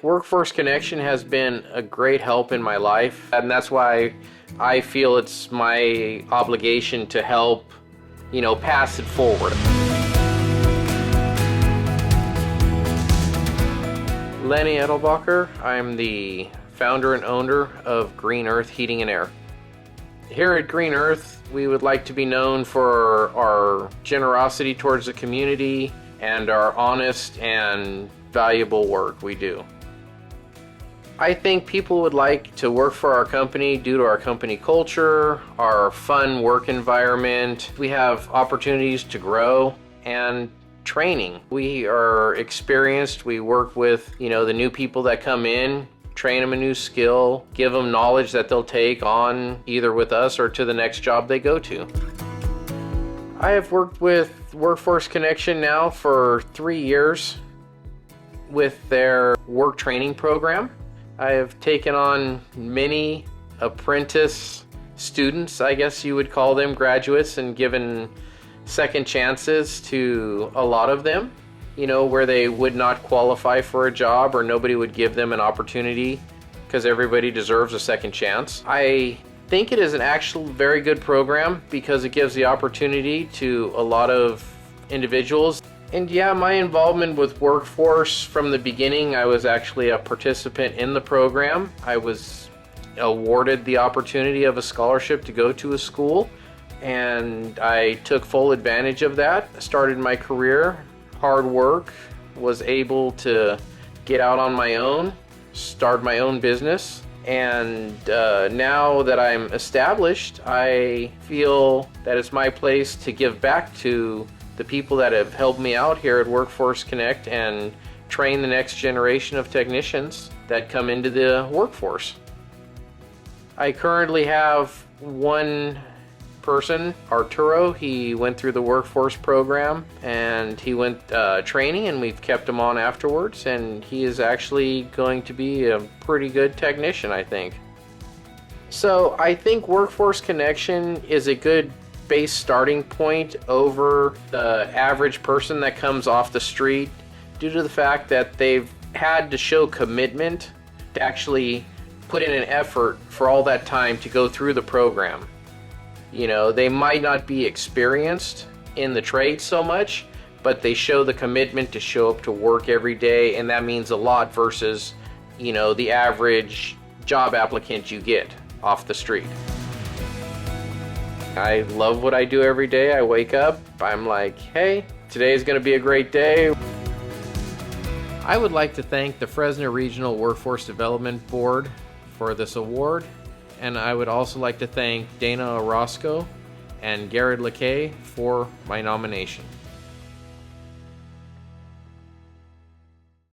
Workforce Connection has been a great help in my life, and that's why I feel it's my obligation to help, pass it forward. Lenny Edelbacher, I'm the founder and owner of Green Earth Heating and Air. Here at Green Earth, we would like to be known for our generosity towards the community and our honest and valuable work we do. I think people would like to work for our company due to our company culture, our fun work environment. We have opportunities to grow and training. We are experienced. We work with, the new people that come in, train them a new skill, give them knowledge that they'll take on either with us or to the next job they go to. I have worked with Workforce Connection now for 3 years with their work training program. I have taken on many apprentice students, I guess you would call them, graduates, and given second chances to a lot of them, where they would not qualify for a job or nobody would give them an opportunity because everybody deserves a second chance. I think it is an actual very good program because it gives the opportunity to a lot of individuals. And yeah, my involvement with Workforce from the beginning, I was actually a participant in the program. I was awarded the opportunity of a scholarship to go to a school, and I took full advantage of that. I started my career, hard work, was able to get out on my own, start my own business, and now that I'm established, I feel that it's my place to give back to the people that have helped me out here at Workforce Connect and train the next generation of technicians that come into the workforce. I currently have one person, Arturo. He went through the workforce program and he went training, and we've kept him on afterwards, and he is actually going to be a pretty good technician, I think. So I think Workforce Connection is a good base starting point over the average person that comes off the street, due to the fact that they've had to show commitment to actually put in an effort for all that time to go through the program. They might not be experienced in the trade so much, but they show the commitment to show up to work every day, and that means a lot versus, the average job applicant you get off the street. I love what I do every day. I wake up, I'm like, hey, today's going to be a great day. I would like to thank the Fresno Regional Workforce Development Board for this award, and I would also like to thank Dana Orozco and Garrett LeKay for my nomination.